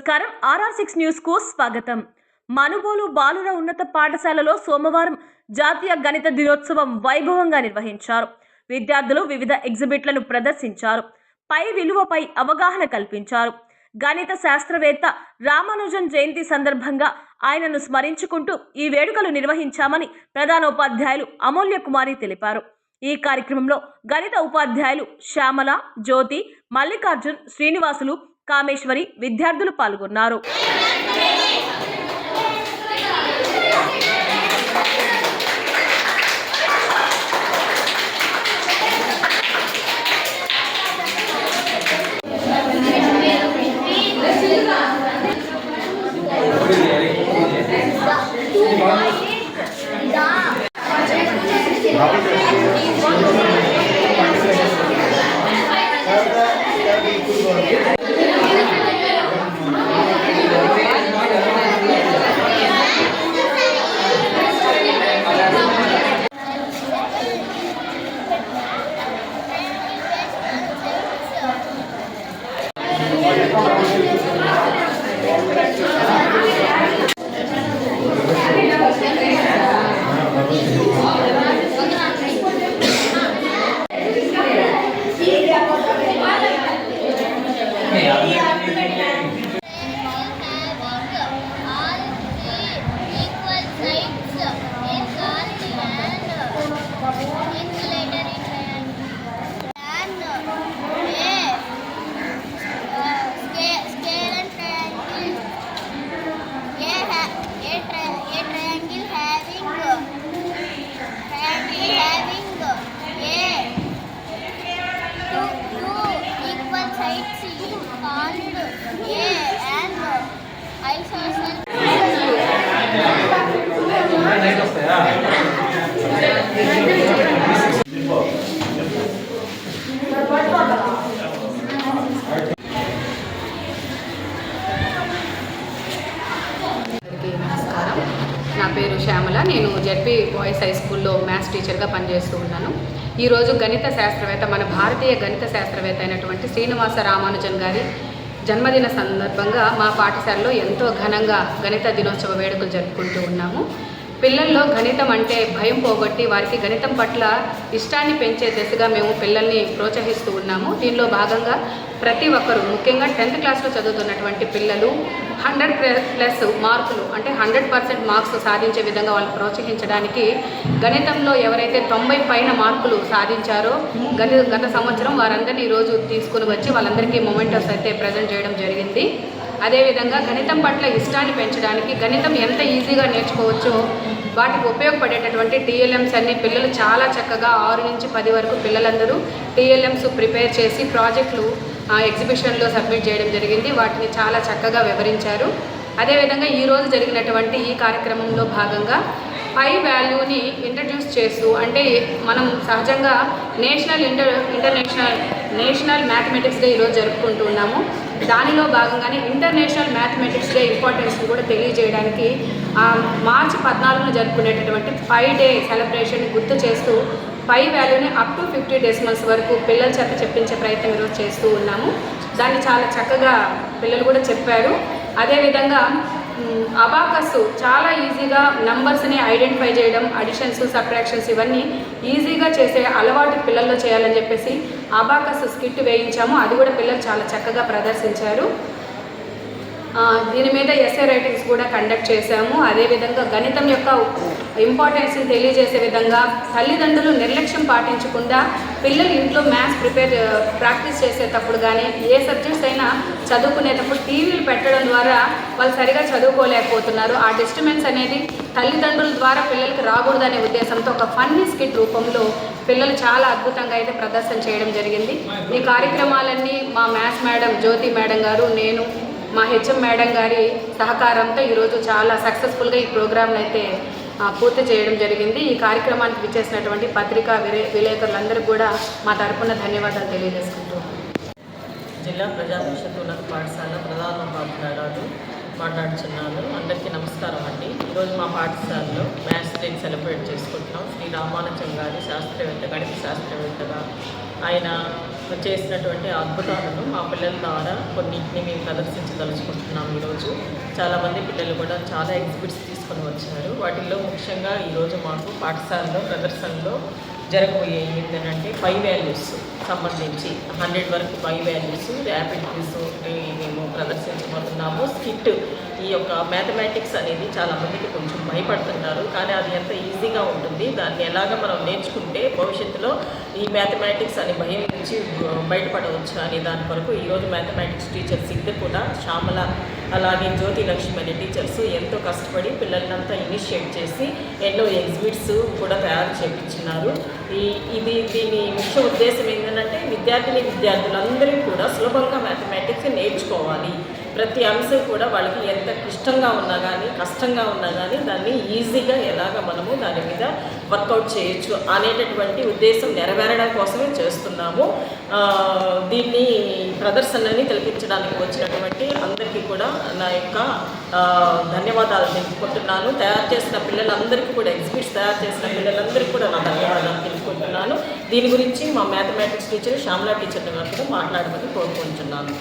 నమస్కారం RR6 news కు స్వాగతం. మనుబోలు బాలుర ఉన్నత పాఠశాలలో సోమవారం జాతీయ గణిత దినోత్సవం వైభవంగా నిర్వహించారు. విద్యార్థులు వివిధ ఎగ్జిబిట్లను ప్రదర్శించారు. పై విలువపై అవగాహన కల్పించారు. గణిత శాస్త్రవేత్త రామానుజన్ జయంతి సందర్భంగా ఆయనను స్మరించుకుంటూ ఈ వేడుకలు నిర్వహించామని ప్రధానోపాధ్యాయులు అమూల్య కుమారి తెలిపారు. ఈ కార్యక్రమంలో గణిత ఉపాధ్యాయులు శ్యామల, జ్యోతి, మల్లికార్జున్, శ్రీనివాసులు, కామేశ్వరి విద్యార్థులు పాల్గొన్నారు. నా పేరు శ్యామల. నేను జెడ్పీ బాయ్స్ హై స్కూల్లో మ్యాథ్స్ టీచర్గా పనిచేస్తూ ఉన్నాను. ఈరోజు గణిత శాస్త్రవేత్త, మన భారతీయ గణిత శాస్త్రవేత్త అయినటువంటి శ్రీనివాస రామానుజన్ గారి జన్మదిన సందర్భంగా మా పాఠశాలలో ఎంతో ఘనంగా గణిత దినోత్సవ వేడుకలు జరుపుకుంటూ ఉన్నాము. పిల్లల్లో గణితం అంటే భయం పోగొట్టి వారికి గణితం పట్ల ఇష్టాన్ని పెంచే దిశగా మేము పిల్లల్ని ప్రోత్సహిస్తూ ఉన్నాము. దీనిలో భాగంగా ప్రతి ఒక్కరూ, ముఖ్యంగా 10th క్లాస్లో చదువుతున్నటువంటి పిల్లలు 100+ మార్కులు అంటే 100% మార్క్స్ సాధించే విధంగా వాళ్ళు ప్రోత్సహించడానికి గణితంలో ఎవరైతే 90 పైన మార్కులు సాధించారో గత సంవత్సరం వారందరినీ ఈరోజు తీసుకుని వచ్చి వాళ్ళందరికీ మొమెంటోస్ అయితే ప్రజెంట్ చేయడం జరిగింది. అదేవిధంగా గణితం పట్ల ఇష్టాన్ని పెంచడానికి, గణితం ఎంత ఈజీగా నేర్చుకోవచ్చో వాటికి ఉపయోగపడేటటువంటి TLMs అన్ని పిల్లలు చాలా చక్కగా 6 నుంచి 10 వరకు పిల్లలందరూ TLMs ప్రిపేర్ చేసి ప్రాజెక్టులు ఎగ్జిబిషన్లో సబ్మిట్ చేయడం జరిగింది. వాటిని చాలా చక్కగా వివరించారు. అదేవిధంగా ఈరోజు జరిగినటువంటి ఈ కార్యక్రమంలో భాగంగా పై వాల్యూని ఇంట్రడ్యూస్ చేస్తూ, అంటే మనం సహజంగా నేషనల్ మ్యాథమెటిక్స్ డే ఈరోజు జరుపుకుంటూ ఉన్నాము. దానిలో భాగంగానే ఇంటర్నేషనల్ మ్యాథమెటిక్స్ డే ఇంపార్టెన్స్ని కూడా తెలియజేయడానికి మార్చి 14న జరుపుకునేటటువంటి 5 డే సెలబ్రేషన్ గుర్తు చేస్తూ పై వాల్యూని అప్ టు 50 డెసిమల్స్ వరకు పిల్లల చేత చెప్పించే ప్రయత్నం ఈరోజు చేస్తూ ఉన్నాము. దాన్ని చాలా చక్కగా పిల్లలు కూడా చెప్పారు. అదేవిధంగా అబాకస్ చాలా ఈజీగా నంబర్స్ని ఐడెంటిఫై చేయడం, అడిషన్స్, సబ్ట్రాక్షన్స్ ఇవన్నీ ఈజీగా చేసే అలవాటు పిల్లల్లో చేయాలని చెప్పేసి అబాకస్ స్కిట్ వేయించాము. అది కూడా పిల్లలు చాలా చక్కగా ప్రదర్శించారు. దీని మీద ఎస్ఏ రైటింగ్స్ కూడా కండక్ట్ చేశాము. అదేవిధంగా గణితం యొక్క ఇంపార్టెన్స్ని తెలియజేసే విధంగా తల్లిదండ్రులు నిర్లక్ష్యం పాటించకుండా పిల్లలు ఇంట్లో మ్యాథ్స్ ప్రాక్టీస్ చేసేటప్పుడు కానీ ఏ సబ్జెక్ట్స్ అయినా చదువుకునేటప్పుడు టీవీలు పెట్టడం ద్వారా వాళ్ళు సరిగా చదువుకోలేకపోతున్నారు. ఆ డిస్టర్బెన్స్ అనేది తల్లిదండ్రుల ద్వారా పిల్లలకి రాకూడదనే ఉద్దేశంతో ఒక ఫన్నీ స్కిట్ రూపంలో పిల్లలు చాలా అద్భుతంగా అయితే ప్రదర్శన చేయడం జరిగింది. ఈ కార్యక్రమాలన్నీ మా మ్యాథ్స్ మేడం జ్యోతి మేడం గారు, నేను, మా హెచ్ఎం మేడం గారి సహకారంతో ఈరోజు చాలా సక్సెస్ఫుల్గా ఈ ప్రోగ్రాంను అయితే పూర్తి చేయడం జరిగింది. ఈ కార్యక్రమానికి విచ్చేసినటువంటి పత్రికా విలేకరులందరికీ కూడా మా తరపున ధన్యవాదాలు తెలియజేసుకుంటూ జిల్లా ప్రజా పరిషత్ ఉన్నత పాఠశాల ప్రధానోపాధ్యాయురాలు మాట్లాడుతున్నాను. అందరికీ నమస్కారం అండి. ఈరోజు మా పాఠశాలలో మ్యాథ్స్ డే సెలబ్రేట్ చేసుకుంటున్నాం. శ్రీ రామానుజన్ గారి శాస్త్రవేత్త, గణిత శాస్త్రవేత్తగా ఆయన చేసినటువంటి అద్భుతాలను మా పిల్లల ద్వారా కొన్నింటిని మేము ప్రదర్శించదలుచుకుంటున్నాం. ఈరోజు చాలామంది పిల్లలు కూడా చాలా ఎగ్జిబిట్స్ తీసుకొని వచ్చారు. వాటిల్లో ముఖ్యంగా ఈరోజు మాకు పాఠశాలలో ప్రదర్శనలో జరగబోయే ఏంటంటే 5 వాల్యూస్ సంబంధించి 100 వరకు 5 వాల్యూస్ ర్యాపిడ్ క్విజ్ మేము ప్రదర్శించబోతున్నాము. స్కిట్ ఈ యొక్క మ్యాథమెటిక్స్ అనేది చాలామందికి కొంచెం భయపడుతుంటారు, కానీ అది ఎంత ఈజీగా ఉంటుంది. దాన్ని ఎలాగ మనం నేర్చుకుంటే భవిష్యత్తులో ఈ మ్యాథమెటిక్స్ అనే భయం నుంచి బయటపడవచ్చు అనే దాని వరకు ఈరోజు మ్యాథమెటిక్స్ టీచర్స్ ఇద్దరు కూడా శ్యామల అలాగే జ్యోతి లక్ష్మి అనే టీచర్స్ ఎంతో కష్టపడి పిల్లలంతా ఇనిషియేట్ చేసి ఎన్నో ఎగ్జిబిట్స్ కూడా తయారు చేయించున్నారు. దీని ముఖ్య ఉద్దేశం ఏంటంటే విద్యార్థులందరూ కూడా సులభంగా మ్యాథమెటిక్స్ నేర్చుకోవాలి. ప్రతి అంశం కూడా వాళ్ళకి ఎంత క్లిష్టంగా ఉన్నా కానీ కష్టంగా ఉన్నా కానీ దాన్ని ఈజీగా ఎలాగ మనము దాని మీద వర్కౌట్ చేయొచ్చు అనేటటువంటి ఉద్దేశం నెరవేరడం కోసమే చేస్తున్నాము. దీన్ని ప్రదర్శనని తెలిపించడానికి వచ్చినటువంటి అందరికీ కూడా నా యొక్క ధన్యవాదాలు తెలుపుకుంటున్నాను. తయారు చేసిన పిల్లలందరికీ కూడా ఎగ్జిబిట్స్ తయారు చేసిన పిల్లలందరికీ కూడా నా ధన్యవాదాలు తెలుపుకుంటున్నాను. దీని గురించి మా మ్యాథమెటిక్స్ టీచర్ శ్యామలా టీచర్ గారు కూడా మాట్లాడమని కోరుకుంటున్నాను.